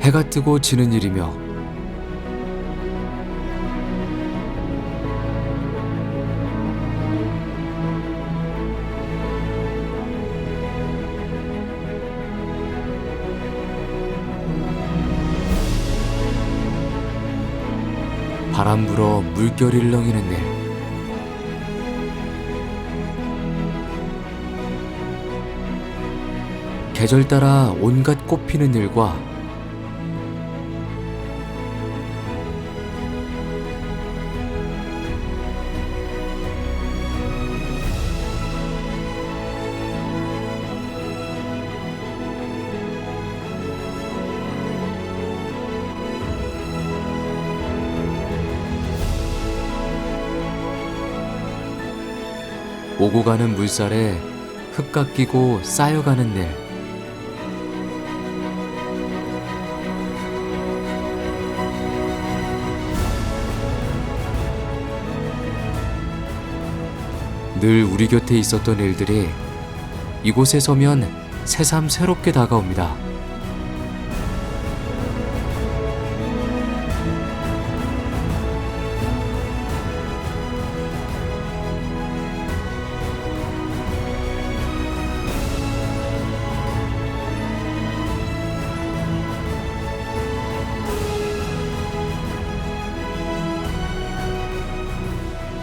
해가 뜨고 지는 일이며 바람 불어 물결이 일렁이는 일, 계절 따라 온갖 꽃 피는 일과 오고 가는 물살에 흙 깎이고 쌓여가는 일, 늘 우리 곁에 있었던 일들이 이곳에 서면 새삼 새롭게 다가옵니다.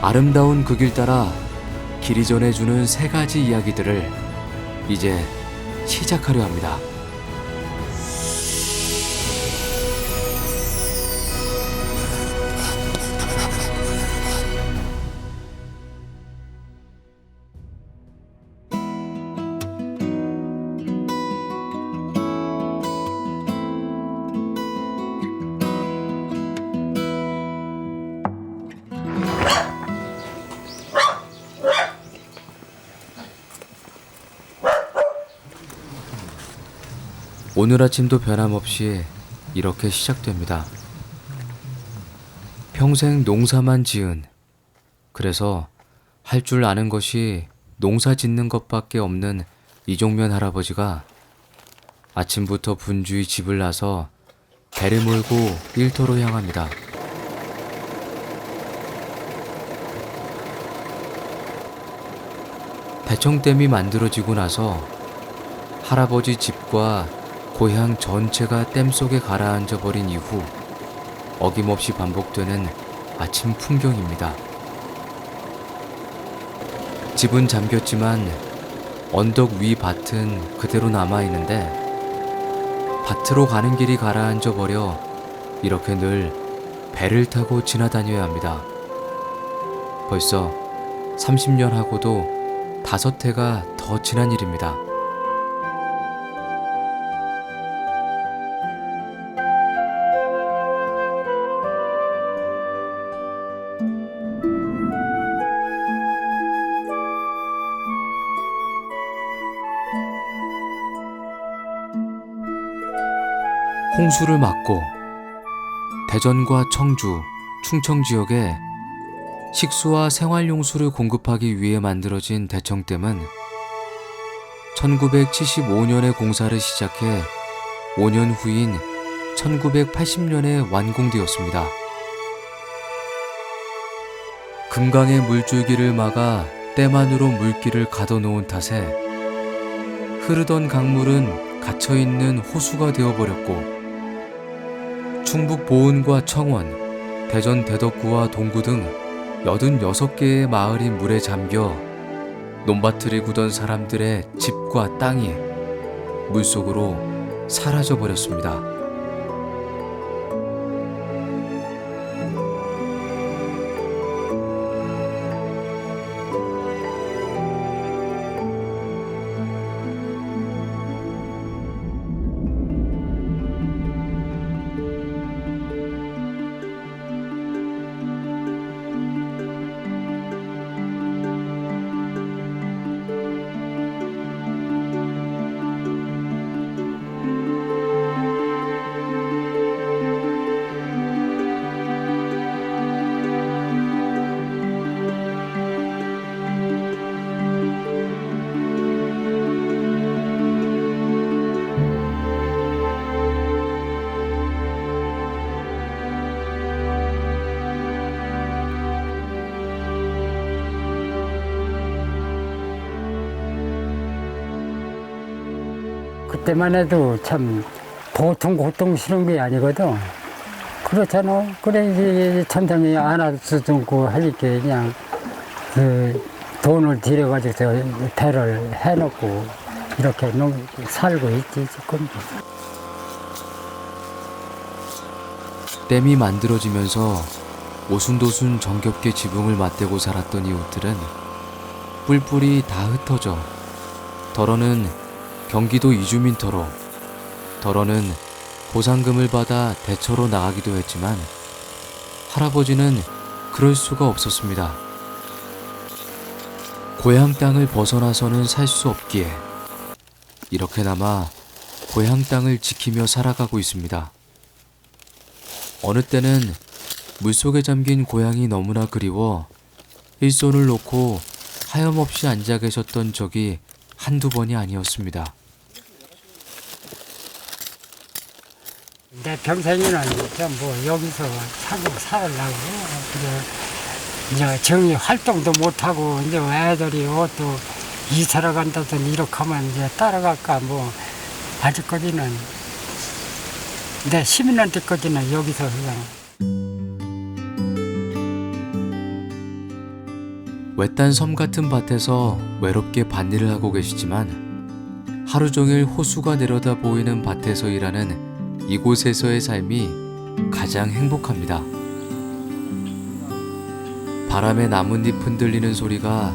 아름다운 그 길 따라 길이 전해주는 세 가지 이야기들을 이제 시작하려 합니다. 오늘 아침도 변함없이 이렇게 시작됩니다. 평생 농사만 지은, 그래서 할 줄 아는 것이 농사 짓는 것밖에 없는 이종면 할아버지가 아침부터 분주히 집을 나서 배를 몰고 일터로 향합니다. 대청댐이 만들어지고 나서 할아버지 집과 고향 전체가 댐 속에 가라앉아 버린 이후 어김없이 반복되는 아침 풍경입니다. 집은 잠겼지만 언덕 위 밭은 그대로 남아있는데 밭으로 가는 길이 가라앉아 버려 이렇게 늘 배를 타고 지나다녀야 합니다. 벌써 30년 하고도 5해가 더 지난 일입니다. 홍수를 막고 대전과 청주, 충청 지역에 식수와 생활용수를 공급하기 위해 만들어진 대청댐은 1975년에 공사를 시작해 5년 후인 1980년에 완공되었습니다. 금강의 물줄기를 막아 댐 안으로 물길을 가둬놓은 탓에 흐르던 강물은 갇혀있는 호수가 되어버렸고 충북 보은과 청원, 대전 대덕구와 동구 등 86개의 마을이 물에 잠겨 논밭을 일구던 사람들의 집과 땅이 물속으로 사라져버렸습니다. 때만 해도 참 보통 고통스러운 게 아니거든. 그렇잖아. 그래 이제 천장에 안아주도 않고 하니까 그냥 그 돈을 들여가지고 배를 해놓고 이렇게 살고 있지 지금. 댐이 만들어지면서 오순도순 정겹게 지붕을 맞대고 살았던 이웃들은 뿔뿔이 다 흩어져 덜어는 경기도 이주민터로, 덜어는 보상금을 받아 대처로 나가기도 했지만 할아버지는 그럴 수가 없었습니다. 고향 땅을 벗어나서는 살 수 없기에 이렇게나마 고향 땅을 지키며 살아가고 있습니다. 어느 때는 물속에 잠긴 고향이 너무나 그리워 일손을 놓고 하염없이 앉아 계셨던 적이 한두 번이 아니었습니다. 내 평생에는 뭐 여기서 살려고 그래. 이제 정이 활동도 못하고 이제 애들이 또 이사를 간다더니 이렇게 하면 이제 따라갈까 뭐 아직까지는 내 10년 때까지는 여기서 그냥. 외딴 섬 같은 밭에서 외롭게 밭일을 하고 계시지만 하루 종일 호수가 내려다 보이는 밭에서 일하는 이곳에서의 삶이 가장 행복합니다. 바람에 나뭇잎 흔들리는 소리가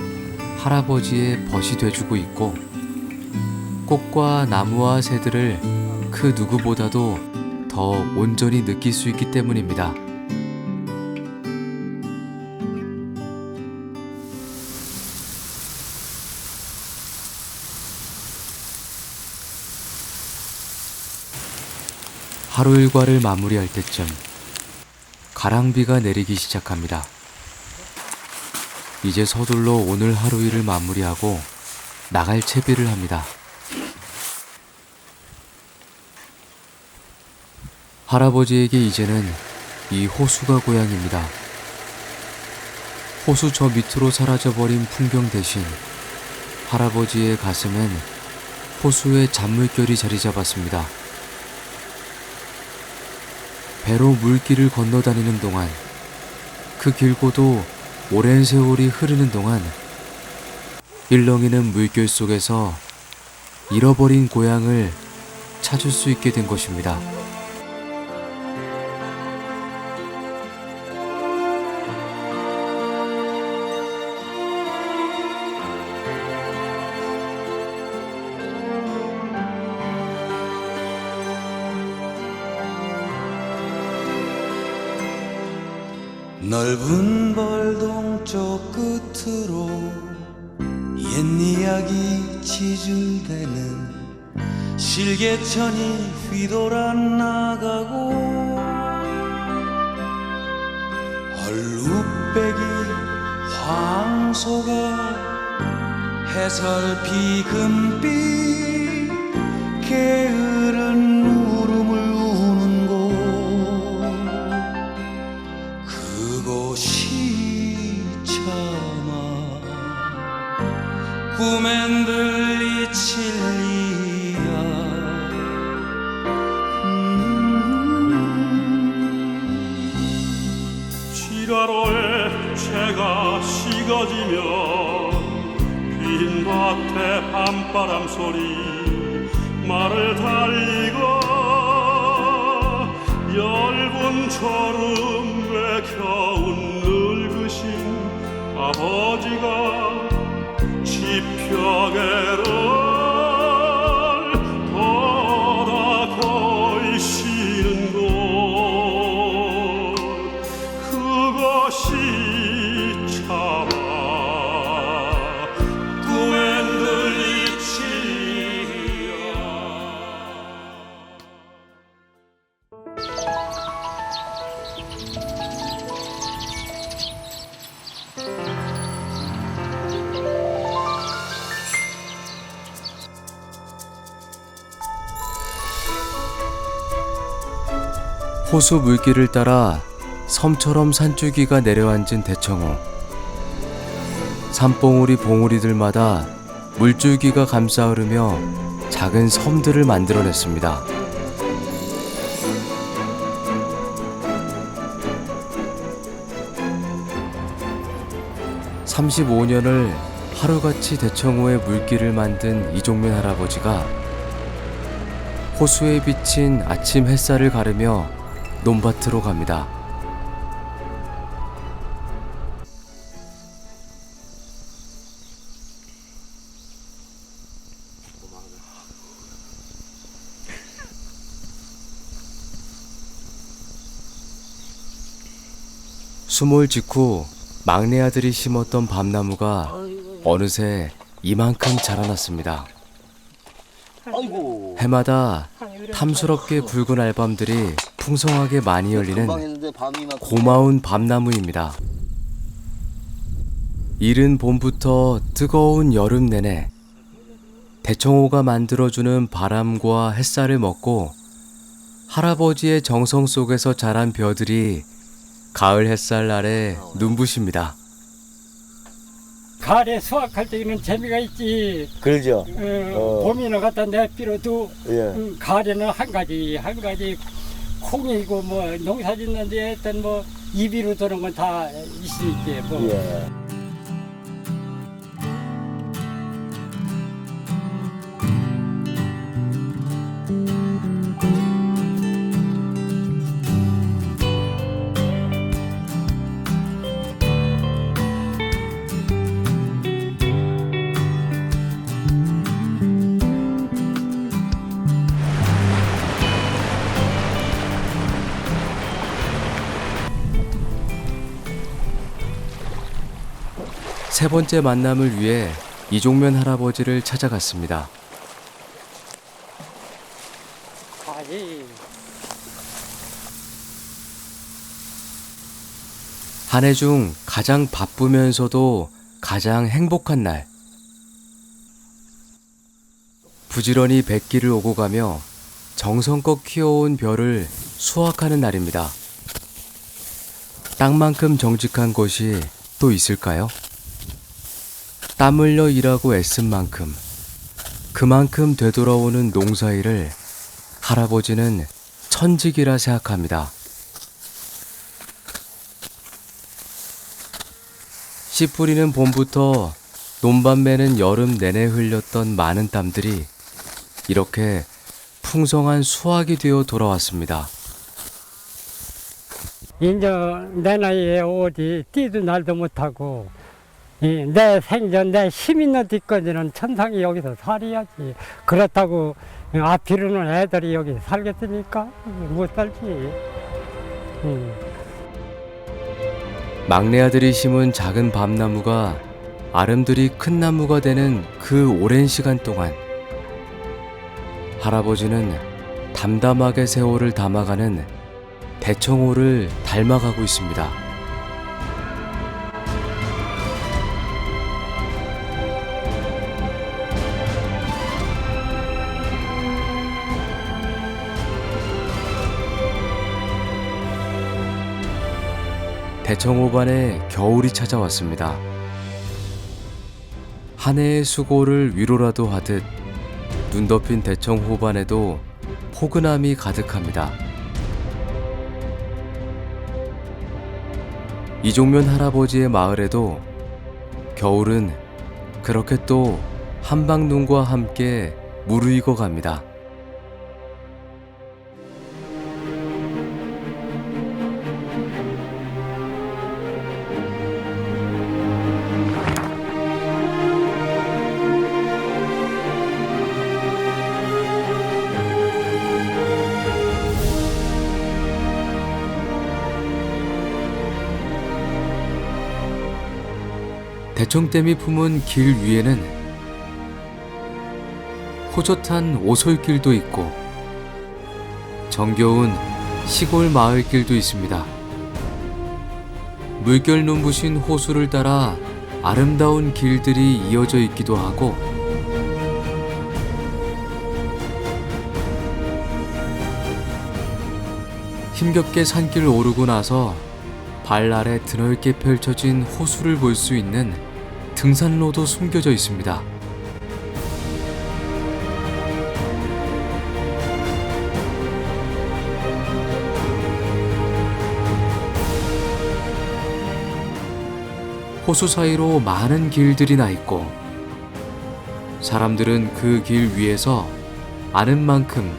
할아버지의 벗이 돼주고 있고 꽃과 나무와 새들을 그 누구보다도 더 온전히 느낄 수 있기 때문입니다. 하루 일과를 마무리할 때쯤 가랑비가 내리기 시작합니다. 이제 서둘러 오늘 하루 일을 마무리하고 나갈 채비를 합니다. 할아버지에게 이제는 이 호수가 고향입니다. 호수 저 밑으로 사라져버린 풍경 대신 할아버지의 가슴엔 호수의 잔물결이 자리 잡았습니다. 배로 물길을 건너다니는 동안, 그 길고도 오랜 세월이 흐르는 동안 일렁이는 물결 속에서 잃어버린 고향을 찾을 수 있게 된 것입니다. 넓은 벌동 쪽 끝으로 옛 이야기 지줄대는 실개천이 휘돌아 나가고 얼룩배기 황소가 해설피 금빛 게으른 울음을 우는 곳, 그곳이 차마 꿈엔 들리칠리야. 지가로에 채가 식어지면 빈 밭에 밤바람 소리 말을 달리고 엷은 졸음에 겨운 늙으신 아버지가 지평에를 걷어 걸으시는 곳, 그것이 차마 꿈엔 들리치리야. 호수 물길을 따라 섬처럼 산줄기가 내려앉은 대청호. 산봉우리 봉우리들마다 물줄기가 감싸 흐르며 작은 섬들을 만들어냈습니다. (35년을) 하루같이 대청호의 물길을 만든 이종면 할아버지가 호수에 비친 아침 햇살을 가르며 논밭으로 갑니다. 수몰 직후 막내 아들이 심었던 밤나무가 어느새 이만큼 자라났습니다. 해마다 탐스럽게 붉은 알밤들이 풍성하게 많이 열리는 고마운 밤나무입니다. 이른 봄부터 뜨거운 여름 내내 대청호가 만들어주는 바람과 햇살을 먹고 할아버지의 정성 속에서 자란 벼들이 가을 햇살 아래 눈부십니다. 가을에 수확할 때는 재미가 있지. 그러죠. 봄이나 갖다 내비로도 예. 가을에는 한 가지 콩이고 뭐 농사 짓는데 어떤 뭐 이비로 도는 건 다 있으니까 뭐. 예. 세 번째 만남을 위해 이종면 할아버지를 찾아갔습니다. 가지. 한 해 중 가장 바쁘면서도 가장 행복한 날. 부지런히 백기를 오고 가며 정성껏 키워온 벼를 수확하는 날입니다. 땅만큼 정직한 것이 또 있을까요? 땀 흘려 일하고 애쓴 만큼, 그만큼 되돌아오는 농사일을 할아버지는 천직이라 생각합니다. 씨 뿌리는 봄부터 논밭 매는 여름 내내 흘렸던 많은 땀들이 이렇게 풍성한 수확이 되어 돌아왔습니다. 이제 내 나이에 어디 뛰도 날도 못하고 내 생전 내 힘 있는 뒤까지는 천상이 여기서 살아야지. 그렇다고 앞으로는 애들이 여기 살겠습니까? 못 살지. 막내 아들이 심은 작은 밤나무가 아름드리 큰 나무가 되는 그 오랜 시간 동안 할아버지는 담담하게 세월을 담아가는 대청호를 닮아가고 있습니다. 대청호반에 겨울이 찾아왔습니다. 한 해의 수고를 위로라도 하듯 눈 덮인 대청호반에도 포근함이 가득합니다. 이종면 할아버지의 마을에도 겨울은 그렇게 또 한방눈과 함께 무르익어 갑니다. 대청댐이 품은 길 위에는 호젓한 오솔길도 있고 정겨운 시골 마을길도 있습니다. 물결 눈부신 호수를 따라 아름다운 길들이 이어져 있기도 하고 힘겹게 산길을 오르고 나서 발 아래 드넓게 펼쳐진 호수를 볼 수 있는 등산로도 숨겨져 있습니다. 호수 사이로 많은 길들이 나 있고 사람들은 그 길 위에서 아는 만큼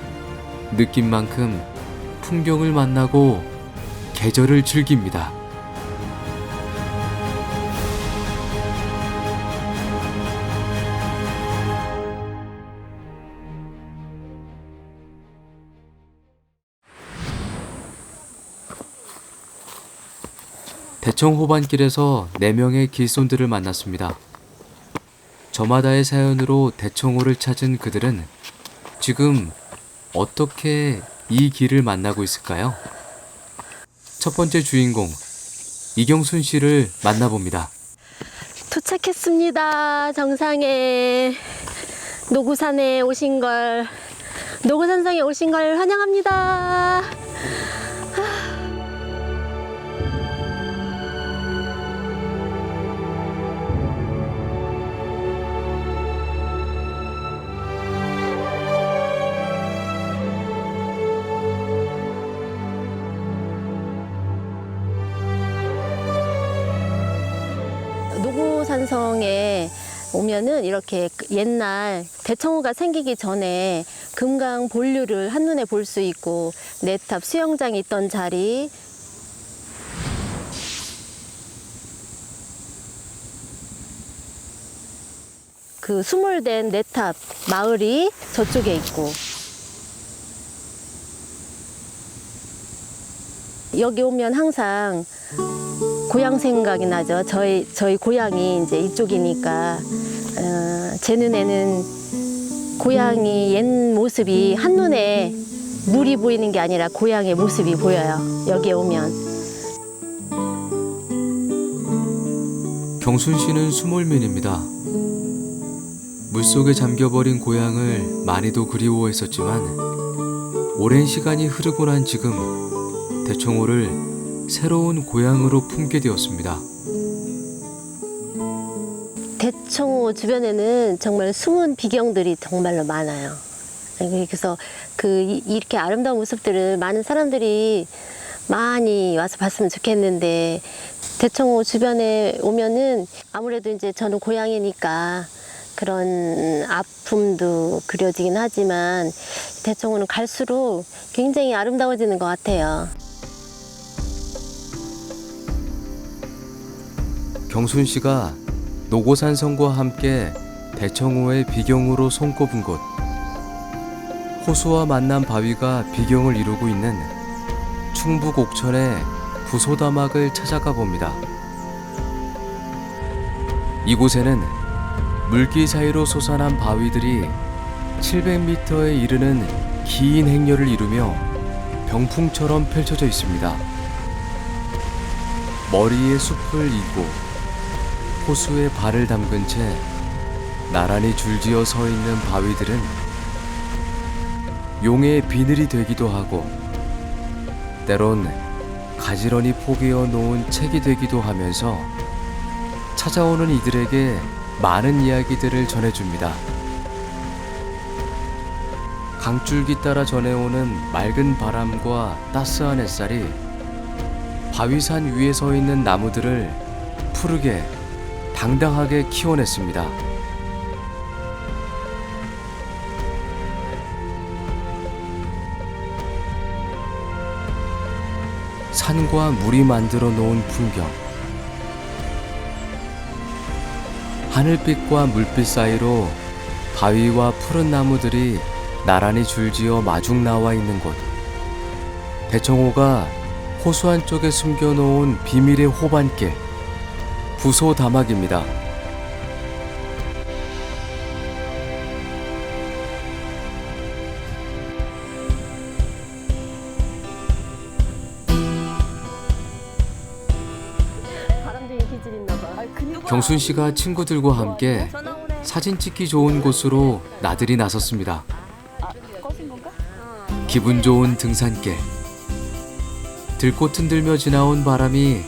느낀 만큼 풍경을 만나고 계절을 즐깁니다. 대청 호반길에서 4명의 길손들을 만났습니다. 저마다의 사연으로 대청호를 찾은 그들은 지금 어떻게 이 길을 만나고 있을까요? 첫 번째 주인공 이경순 씨를 만나봅니다. 도착했습니다. 정상에 노구산에 오신 걸 노구산성에 오신 걸 환영합니다. 노구산성에 오면은 이렇게 옛날 대청호가 생기기 전에 금강 본류를 한눈에 볼 수 있고 내탑 수영장이 있던 자리, 그 수몰된 내탑 마을이 저쪽에 있고, 여기 오면 항상 고향 생각이 나죠. 저희 고향이 이제 이쪽이니까 제 눈에는 고향이 옛 모습이 한눈에 물이 보이는 게 아니라 고향의 모습이 보여요. 여기에 오면. 경순 씨는 수몰민입니다. 물속에 잠겨버린 고향을 많이도 그리워했었지만 오랜 시간이 흐르고 난 지금 대청호를 새로운 고향으로 품게 되었습니다. 대청호 주변에는 정말 숨은 비경들이 정말로 많아요. 그래서 이렇게 아름다운 모습들을 많은 사람들이 많이 와서 봤으면 좋겠는데, 대청호 주변에 오면은 아무래도 이제 저는 고향이니까 그런 아픔도 그려지긴 하지만 대청호는 갈수록 굉장히 아름다워지는 것 같아요. 경순 씨가 노고산성과 함께 대청호의 비경으로 손꼽은 곳, 호수와 만난 바위가 비경을 이루고 있는 충북 옥천의 부소다막을 찾아가 봅니다. 이곳에는 물길 사이로 솟아난 바위들이 700m에 이르는 긴 행렬을 이루며 병풍처럼 펼쳐져 있습니다. 머리에 숲을 이고 호수에 발을 담근 채 나란히 줄지어 서 있는 바위들은 용의 비늘이 되기도 하고 때론 가지런히 포개어 놓은 책이 되기도 하면서 찾아오는 이들에게 많은 이야기들을 전해줍니다. 강줄기 따라 전해오는 맑은 바람과 따스한 햇살이 바위산 위에 서 있는 나무들을 푸르게 당당하게 키워냈습니다. 산과 물이 만들어 놓은 풍경, 하늘빛과 물빛 사이로 바위와 푸른 나무들이 나란히 줄지어 마중 나와 있는 곳, 대청호가 호수 한쪽에 숨겨놓은 비밀의 호반길, 부소다막입니다. 경순 씨가 친구들과 함께 사진 찍기 좋은 곳으로 나들이 나섰습니다. 기분 좋은 등산길. 들꽃 흔들며 지나온 바람이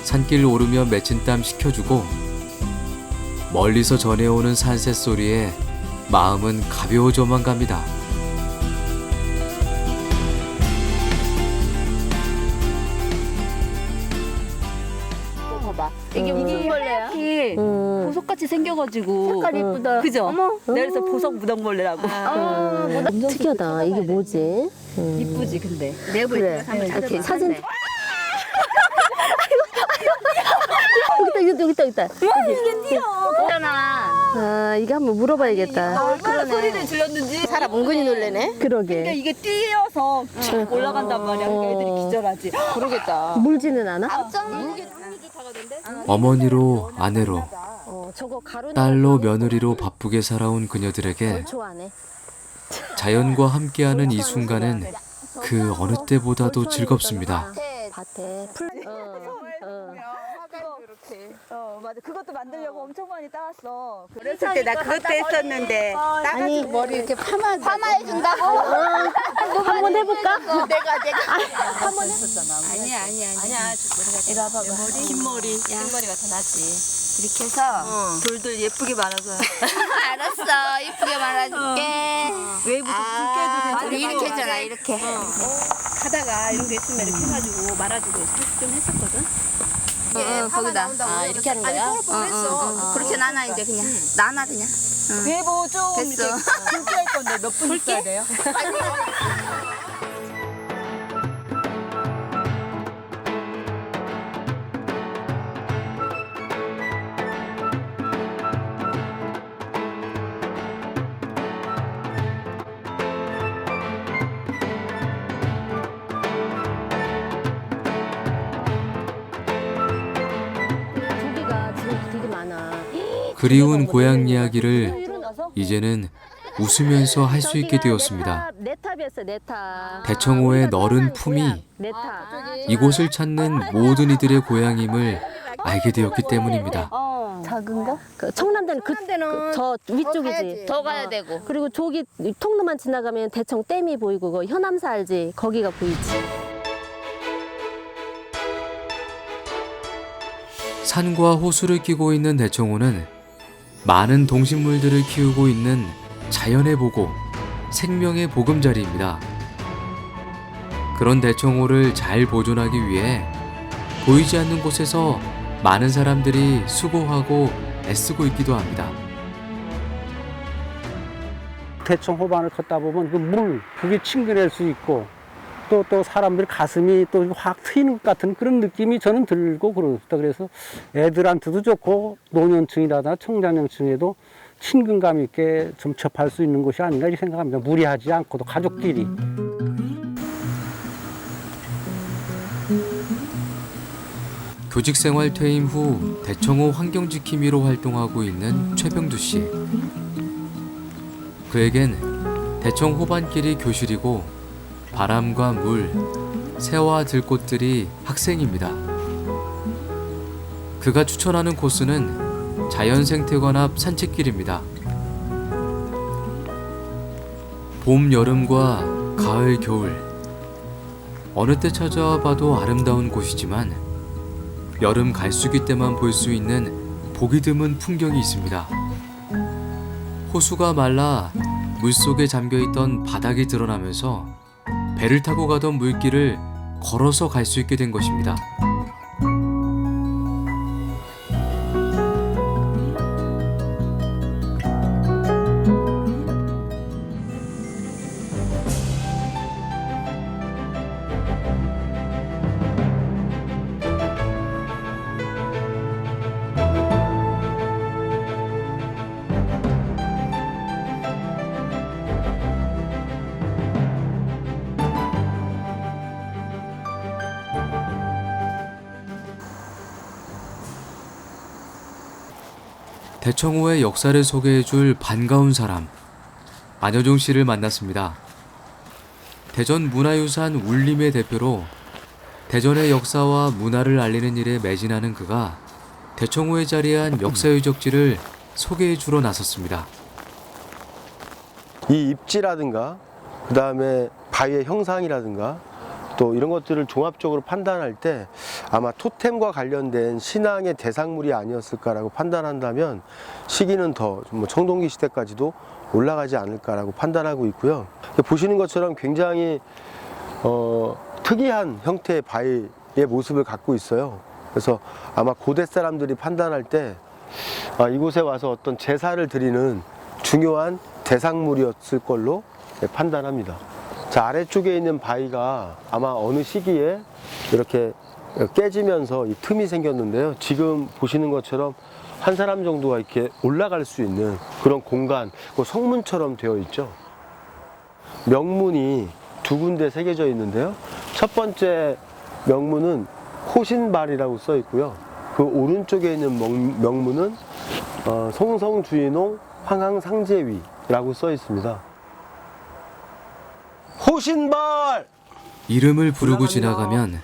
산길 오르며 맺힌 땀 식혀주고 멀리서 전해오는 산새 소리에 마음은 가벼워져만 갑니다. 봐봐. 이게 무슨 벌레야? 보석같이 생겨가지고. 색깔 이쁘다. 그죠? 어머. 그래서 보석 무덤벌레라고. 특이하다. 이게 뭐지? 이쁘지 근데. 내부 그래. 한번 이렇게 찾아봐. 사진. 여기 있다. 이게 뛰어. 있잖아. 아, 이게 한번 물어봐야겠다. 얼마나 소리를 질렀는지. 사람 은근히 놀래네. 그러니까 그러게. 이게 뛰어서 쭉 올라간단 말이야. 그러니까 애들이 기절하지. 그러겠다. 물지는 않아? 어머니로 아내로 저거 가루 딸로 며느리로 바쁘게 살아온 그녀들에게 좋아하네. 자연과 함께하는 이 순간은 그 어느 때보다도 즐겁습니다. 밭에 풀. 맞아. 그것도 만들려고 엄청 많이 따왔어. 어렸을 때 나 그것도 했었는데 아니 머리 이렇게 파마해 준다고? 한번 해볼까? 한번 했었잖아. 아니야. 이리 와봐. 긴 머리가 더 낫지. 이렇게 해서 돌돌 예쁘게 말아서. 알았어. 이쁘게 말아줄게. 외부터 붉게도 괜찮아. 이렇게 했잖아. 이렇게. 하다가 이런 게 있으면 이렇게 해가지고 말아주고 좀 했었거든. 거기다. 아, 이렇게 하는 거야? 그렇게 나눠 이제 그냥 나눠 그냥. 외부 좀 됐어. 이렇게 굵게 할 건데 몇 분 있어야 돼요? 조개가 지금 되게 많아. 그리운 고향 이야기를 이제는 웃으면서 할 수 있게 되었습니다. 내 탑이었어, 내 탑. 대청호의 너른 품이 내 탑. 이곳을 찾는 모든 이들의 고향임을 알게 되었기 때문입니다. 작은 거? 그 청남대는 저 위쪽이지. 더 가야 되고. 그리고 저기 통로만 지나가면 대청 댐이 보이고 그 현암사 알지? 거기가 보이지. 산과 호수를 끼고 있는 대청호는 많은 동식물들을 키우고 있는 자연의 보고, 생명의 보금자리입니다. 그런 대청호를 잘 보존하기 위해 보이지 않는 곳에서 많은 사람들이 수고하고 애쓰고 있기도 합니다. 대청 호반을 걷다 보면 그 물, 그게 친근할 수 있고 또 사람들 가슴이 또 확 트이는 것 같은 그런 느낌이 저는 들고 그렇다. 그래서 애들한테도 좋고 노년층이라든가 청장년층에도 친근감 있게 좀 접할 수 있는 곳이 아닌가 이렇게 생각합니다. 무리하지 않고도 가족끼리. 교직생활 퇴임 후 대청호 환경지킴이로 활동하고 있는 최병두 씨. 그에겐 대청 호반길이 교실이고 바람과 물, 새와 들꽃들이 학생입니다. 그가 추천하는 코스는 자연 생태관 앞 산책길입니다. 봄, 여름과 가을, 겨울 어느 때 찾아와 봐도 아름다운 곳이지만 여름 갈수기 때만 볼 수 있는 보기 드문 풍경이 있습니다. 호수가 말라 물속에 잠겨있던 바닥이 드러나면서 배를 타고 가던 물길을 걸어서 갈 수 있게 된 것입니다. 대청호의 역사를 소개해줄 반가운 사람, 안여종 씨를 만났습니다. 대전 문화유산 울림의 대표로 대전의 역사와 문화를 알리는 일에 매진하는 그가 대청호에 자리한 역사유적지를 소개해주러 나섰습니다. 이 입지라든가 그 다음에 바위의 형상이라든가 또 이런 것들을 종합적으로 판단할 때 아마 토템과 관련된 신앙의 대상물이 아니었을까라고 판단한다면 시기는 더 청동기 시대까지도 올라가지 않을까라고 판단하고 있고요. 보시는 것처럼 굉장히 특이한 형태의 바위의 모습을 갖고 있어요. 그래서 아마 고대 사람들이 판단할 때 이곳에 와서 어떤 제사를 드리는 중요한 대상물이었을 걸로 판단합니다. 자, 아래쪽에 있는 바위가 아마 어느 시기에 이렇게 깨지면서 이 틈이 생겼는데요. 지금 보시는 것처럼 한 사람 정도가 이렇게 올라갈 수 있는 그런 공간, 그 성문처럼 되어 있죠. 명문이 두 군데 새겨져 있는데요. 첫 번째 명문은 호신발이라고 써 있고요. 그 오른쪽에 있는 명문은 송성주인홍 황항상제위라고 써 있습니다. 호신발! 이름을 부르고 지나가면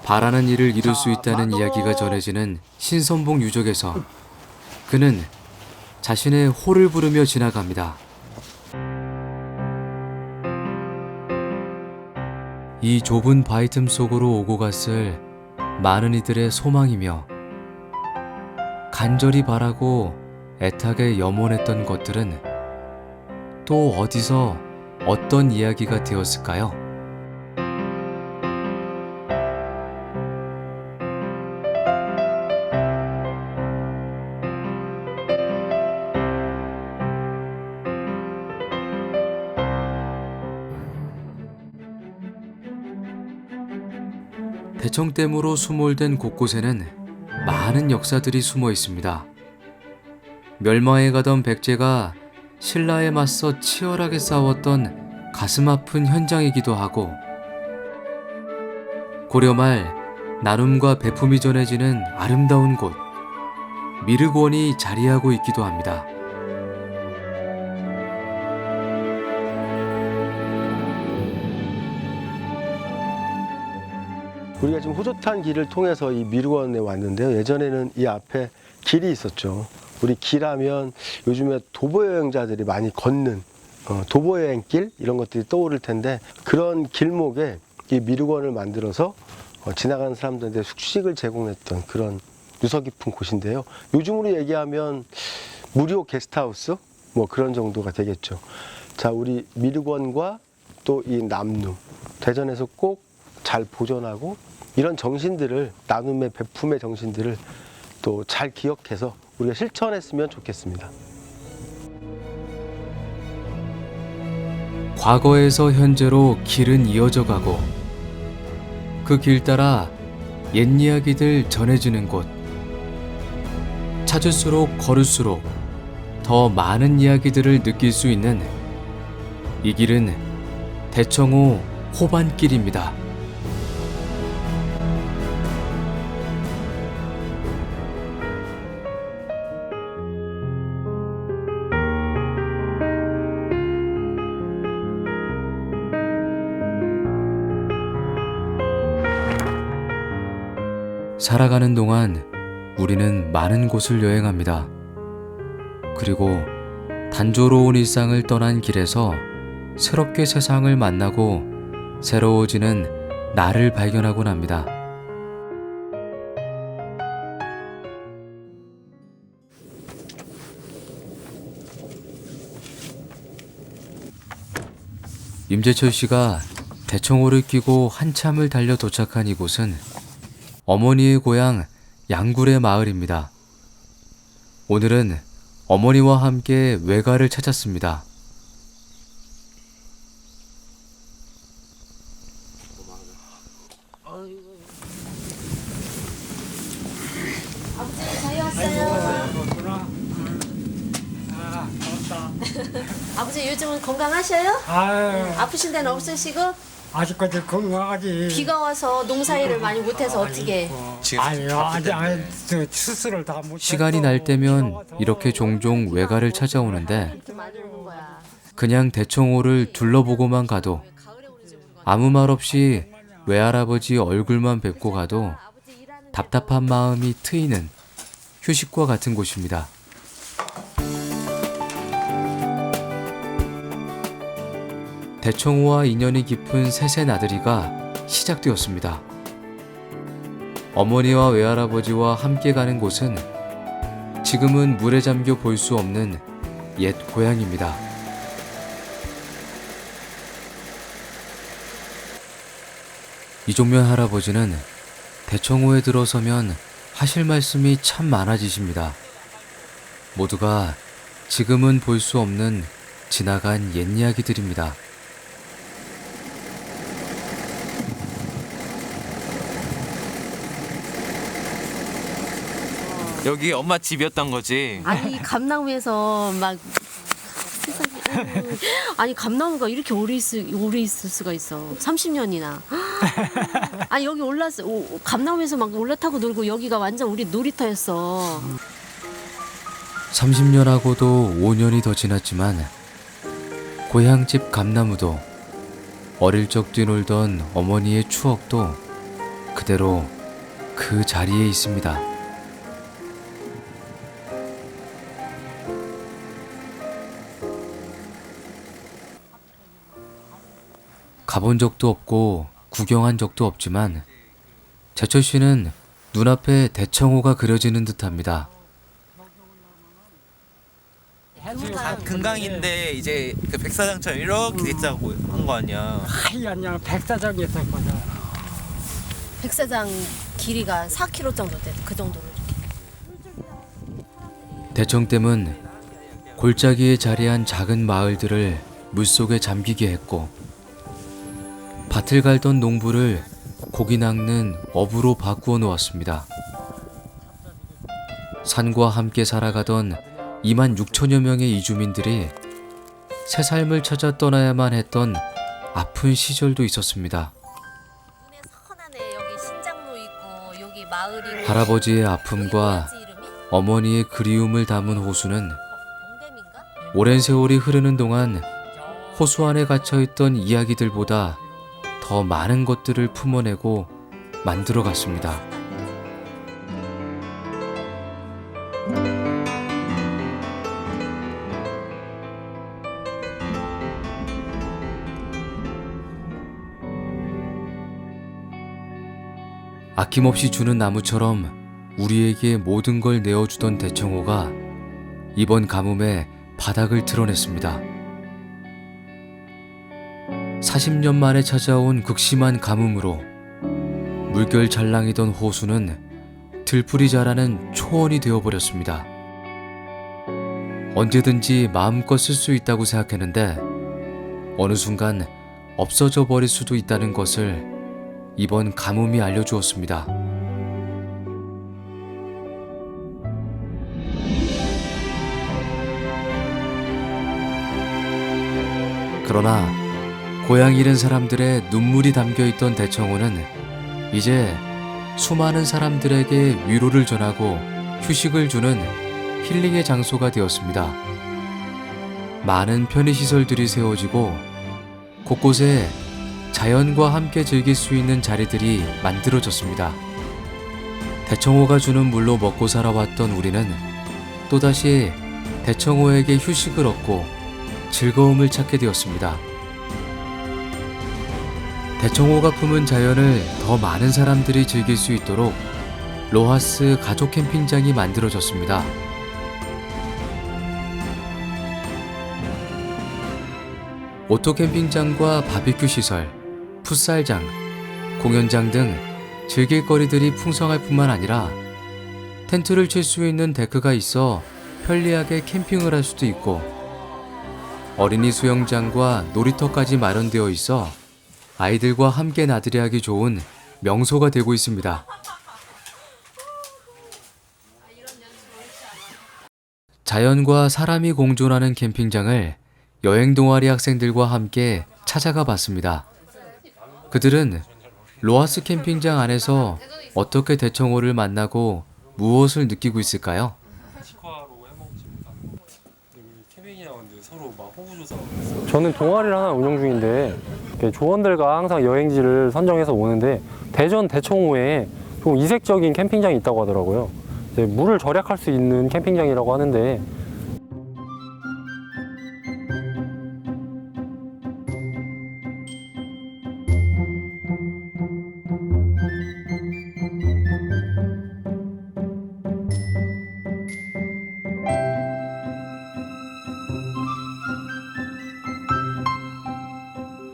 바라는 일을 이룰 수 있다는 이야기가 전해지는 신선봉 유적에서 그는 자신의 호를 부르며 지나갑니다. 이 좁은 바위 틈 속으로 오고 갔을 많은 이들의 소망이며 간절히 바라고 애타게 염원했던 것들은 또 어디서 어떤 이야기가 되었을까요? 대청댐으로 수몰된 곳곳에는 많은 역사들이 숨어 있습니다. 멸망해 가던 백제가 신라에 맞서 치열하게 싸웠던 가슴 아픈 현장이기도 하고 고려 말 나눔과 배품이 전해지는 아름다운 곳 미륵원이 자리하고 있기도 합니다. 우리가 지금 호젓한 길을 통해서 이 미륵원에 왔는데요. 예전에는 이 앞에 길이 있었죠. 우리 길하면 요즘에 도보 여행자들이 많이 걷는 도보 여행길 이런 것들이 떠오를 텐데 그런 길목에 이 미륵원을 만들어서 지나가는 사람들한테 숙식을 제공했던 그런 유서 깊은 곳인데요. 요즘으로 얘기하면 무료 게스트하우스 뭐 그런 정도가 되겠죠. 자, 우리 미륵원과 또 이 남룸 대전에서 꼭 잘 보존하고 이런 정신들을 나눔의 배품의 정신들을 또 잘 기억해서 우리가 실천했으면 좋겠습니다. 과거에서 현재로 길은 이어져 가고 그 길 따라 옛 이야기들 전해지는 곳 찾을수록 걸을수록 더 많은 이야기들을 느낄 수 있는 이 길은 대청호 호반길입니다. 살아가는 동안 우리는 많은 곳을 여행합니다. 그리고 단조로운 일상을 떠난 길에서 새롭게 세상을 만나고 새로워지는 나를 발견하곤 합니다. 임재철 씨가 대청호를 끼고 한참을 달려 도착한 이곳은 어머니의 고향 양굴의 마을입니다. 오늘은 어머니와 함께 외가를 찾았습니다. 아버지 저희 왔어요. 아버지 요즘은 건강하셔요? 아유, 아프신 데는 없으시고? 아직까지 건강하지. 비가 와서 농사일을 많이 못해서 어떻게? 아유, 아직 수술을 다 못. 시간이 날 때면 이렇게 종종 외가를 찾아오는데 이렇게 많이 오는 거야. 그냥 대청호를 둘러보고만 가도 아무 말 없이 외할아버지 얼굴만 뵙고 가도 답답한 마음이 트이는 휴식과 같은 곳입니다. 대청호와 인연이 깊은 셋의 나들이가 시작되었습니다. 어머니와 외할아버지와 함께 가는 곳은 지금은 물에 잠겨 볼 수 없는 옛 고향입니다. 이종면 할아버지는 대청호에 들어서면 하실 말씀이 참 많아지십니다. 모두가 지금은 볼 수 없는 지나간 옛 이야기들입니다. 여기 엄마 집이었던 거지? 아니 감나무에서 막 세상에 아니 감나무가 이렇게 오래 있을 수가 있어 30년이나 아니 여기 감나무에서 막 올라타고 놀고 여기가 완전 우리 놀이터였어. 30년하고도 5년이 더 지났지만 고향집 감나무도 어릴 적 뛰놀던 어머니의 추억도 그대로 그 자리에 있습니다. 가본 적도 없고 구경한 적도 없지만 제철 씨는 눈앞에 대청호가 그려지는 듯합니다. 금강인데 이제 그 백사장처럼 이렇게 됐다고 한 거 아니야? 하얀 양 백사장이 있었거든. 백사장 길이가 4km 정도 돼. 그 정도로 이렇게. 대청댐은 골짜기에 자리한 작은 마을들을 물속에 잠기게 했고 밭을 갈던 농부를 고기 낚는 어부로 바꾸어 놓았습니다. 산과 함께 살아가던 2만 6천여 명의 이주민들이 새 삶을 찾아 떠나야만 했던 아픈 시절도 있었습니다. 눈에 선하네. 여기 신장로 있고 여기 마을이 할아버지의 아픔과 어머니의 그리움을 담은 호수는 오랜 세월이 흐르는 동안 호수 안에 갇혀있던 이야기들보다 더 많은 것들을 품어내고 만들어갔습니다. 아낌없이 주는 나무처럼 우리에게 모든 걸 내어주던 대청호가 이번 가뭄에 바닥을 드러냈습니다. 40년 만에 찾아온 극심한 가뭄으로 물결 잘랑이던 호수는 들풀이 자라는 초원이 되어버렸습니다. 언제든지 마음껏 쓸 수 있다고 생각했는데 어느 순간 없어져 버릴 수도 있다는 것을 이번 가뭄이 알려주었습니다. 그러나 고향 잃은 사람들의 눈물이 담겨있던 대청호는 이제 수많은 사람들에게 위로를 전하고 휴식을 주는 힐링의 장소가 되었습니다. 많은 편의시설들이 세워지고 곳곳에 자연과 함께 즐길 수 있는 자리들이 만들어졌습니다. 대청호가 주는 물로 먹고 살아왔던 우리는 또다시 대청호에게 휴식을 얻고 즐거움을 찾게 되었습니다. 대청호가 품은 자연을 더 많은 사람들이 즐길 수 있도록 로하스 가족 캠핑장이 만들어졌습니다. 오토 캠핑장과 바비큐 시설, 풋살장, 공연장 등 즐길 거리들이 풍성할 뿐만 아니라 텐트를 칠 수 있는 데크가 있어 편리하게 캠핑을 할 수도 있고 어린이 수영장과 놀이터까지 마련되어 있어 아이들과 함께 나들이하기 좋은 명소가 되고 있습니다. 자연과 사람이 공존하는 캠핑장을 여행 동아리 학생들과 함께 찾아가 봤습니다. 그들은 로하스 캠핑장 안에서 어떻게 대청호를 만나고 무엇을 느끼고 있을까요? 저는 동아리를 하나 운영 중인데 조원들과 항상 여행지를 선정해서 오는데 대전 대청호에 좀 이색적인 캠핑장이 있다고 하더라고요. 물을 절약할 수 있는 캠핑장이라고 하는데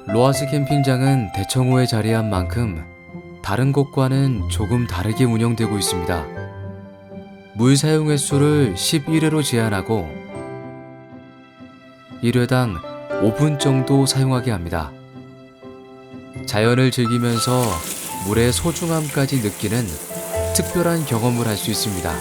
로하스 캠핑장은 대청호에 자리한 만큼 다른 곳과는 조금 다르게 운영되고 있습니다. 물 사용 횟수를 11회로 제한하고 1회당 5분 정도 사용하게 합니다. 자연을 즐기면서 물의 소중함까지 느끼는 특별한 경험을 할 수 있습니다.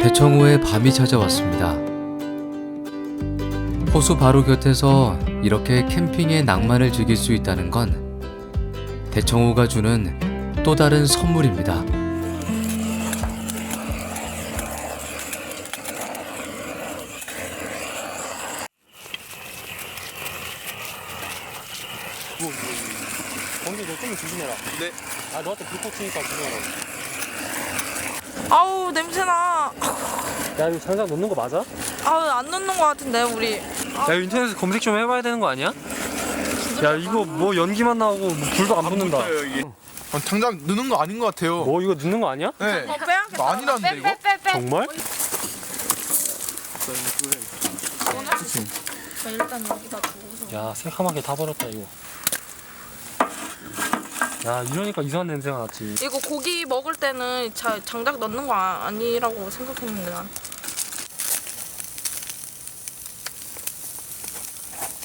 대청호에 밤이 찾아왔습니다. 호수 바로 곁에서 이렇게 캠핑의 낭만을 즐길 수 있다는 건 대청호가 주는 또 다른 선물입니다. 건기 너좀 조심해라. 네. 아 너한테 불꽃 튀니까 조심해라. 아우 냄새나. 야 이거 장작 넣는 거 맞아? 아우 안 넣는 거 같은데 우리. 야 인터넷에서 검색 좀 해봐야 되는 거 아니야? 야 이거 뭐 연기만 나오고 뭐 불도 안 붙는다. 장작 넣는 거 아닌 것 같아요. 뭐 이거 넣는 거 아니야? 네. 빼야겠다. 이거 아니라는데 이거? 정말? 일단 여기다 두고서. 야 새카맣게 다 버렸다 이거. 야 이러니까 이상한 냄새가 났지. 이거 고기 먹을 때는 장작 넣는 거 아니라고 생각했는데 난.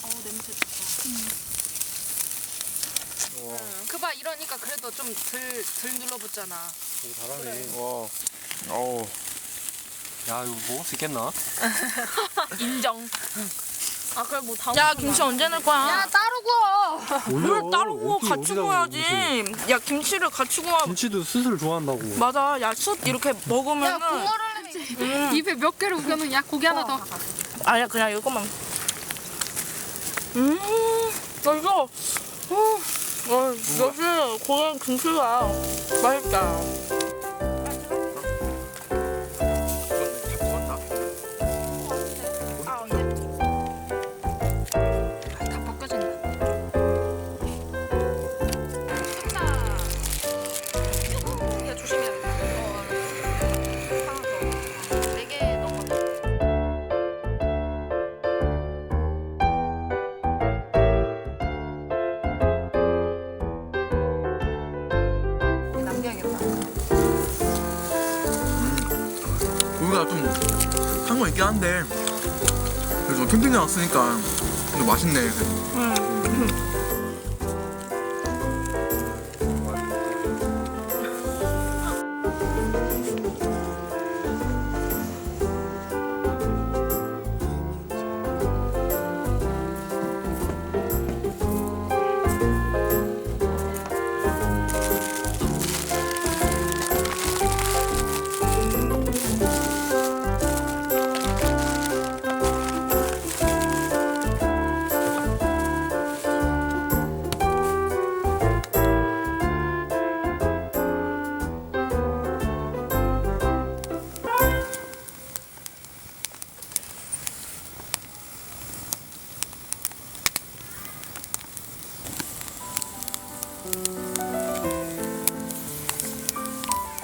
어우 냄새 좋다. 그봐 이러니까 그래도 좀 덜 눌러붙잖아. 되게 잘하네. 와. 어우. 야 이거 먹을 수 있겠나? 인정. 아 그래 뭐 다음. 야 김치 언제 넣을 거야? 야 따로 구워. 올려. 뭘 따로 구워? 어떻게 같이 어디다 구워야지. 구워, 야 김치를 같이 구워. 김치도 스스로 좋아한다고. 맞아. 야 숯 이렇게 먹으면은. 입에 몇 개를 우겨놓은 야 고기 하나 더. 아니야 그냥 이것만. 맛있어. 역시 고향 김치가 맛있다. 다 벗겨진다. 야 조심해야겠다. 하나 더. 4개 넘어. 남겨야겠다. 고기가 좀 한 거 있긴 한데 그래도 캠핑장 왔으니까 근데 맛있네.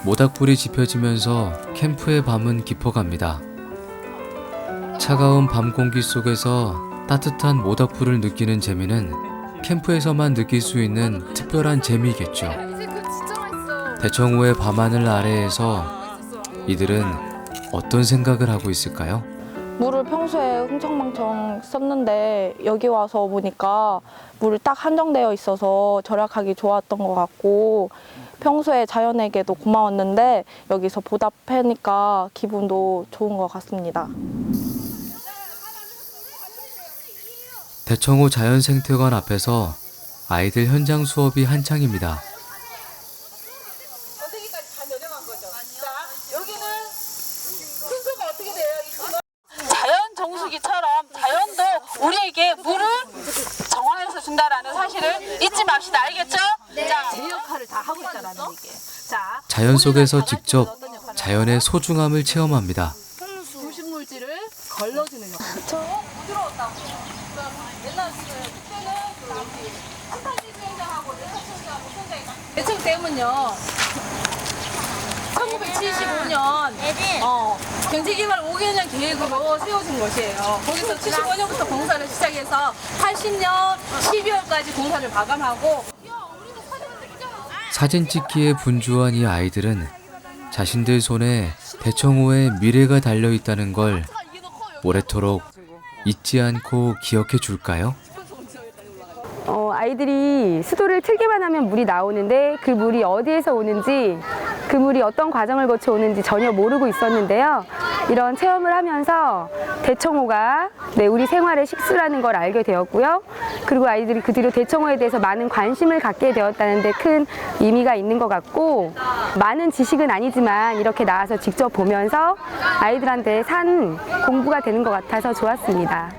모닥불이 지펴지면서 캠프의 밤은 깊어갑니다. 차가운 밤 공기 속에서 따뜻한 모닥불을 느끼는 재미는 캠프에서만 느낄 수 있는 특별한 재미겠죠. 이제 그 진짜 맛있어. 대청호의 밤하늘 아래에서 이들은 어떤 생각을 하고 있을까요? 물을 평소에 흥청망청 썼는데 여기 와서 보니까 물이 딱 한정되어 있어서 절약하기 좋았던 것 같고 평소에 자연에게도 고마웠는데 여기서 보답하니까 기분도 좋은 것 같습니다. 대청호 자연생태관 앞에서 아이들 현장 수업이 한창입니다. 자연 정수기처럼 자연도 우리에게 물을 정화해서 준다라는 사실을 잊지 맙시다. 알겠죠? 자, 제 역할을 다 하고 있다라는 얘기예요. 자, 자연 속에서 직접 자연의 소중함을 체험합니다. 불식물질을 대청댐은요 1975년 경제개발 5개년 계획으로 세워진 것이에요. 거기서 75년부터 공사를 시작해서 80년 12월까지 공사를 마감하고. 사진 찍기에 분주한 이 아이들은 자신들 손에 대청호의 미래가 달려있다는 걸 오래도록 잊지 않고 기억해 줄까요? 아이들이 수도를 틀기만 하면 물이 나오는데 그 물이 어디에서 오는지, 그 물이 어떤 과정을 거쳐 오는지 전혀 모르고 있었는데요. 이런 체험을 하면서 대청호가 우리 생활의 식수라는 걸 알게 되었고요. 그리고 아이들이 그 뒤로 대청호에 대해서 많은 관심을 갖게 되었다는 데 큰 의미가 있는 것 같고, 많은 지식은 아니지만 이렇게 나와서 직접 보면서 아이들한테 산 공부가 되는 것 같아서 좋았습니다.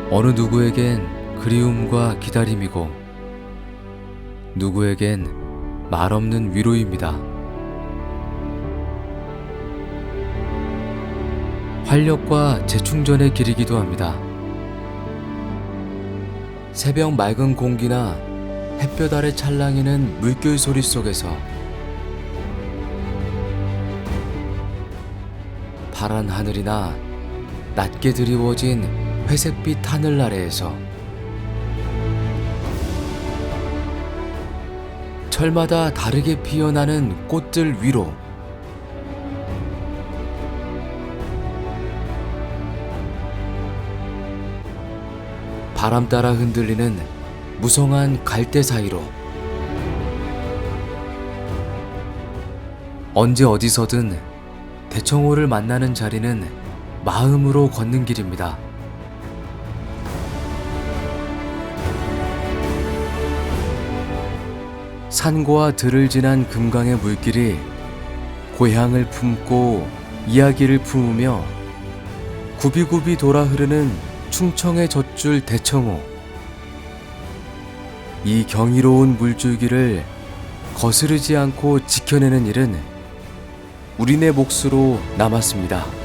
어느 누구에겐 그리움과 기다림이고 누구에겐 말없는 위로입니다. 활력과 재충전의 길이기도 합니다. 새벽 맑은 공기나 햇볕 아래 찰랑이는 물결 소리 속에서 파란 하늘이나 낮게 드리워진 회색빛 하늘 아래에서 철마다 다르게 피어나는 꽃들 위로 바람 따라 흔들리는 무성한 갈대 사이로 언제 어디서든 대청호를 만나는 자리는 마음으로 걷는 길입니다. 산과 들을 지난 금강의 물길이 고향을 품고 이야기를 품으며 굽이굽이 돌아 흐르는 충청의 젖줄 대청호. 이 경이로운 물줄기를 거스르지 않고 지켜내는 일은 우리네 몫으로 남았습니다.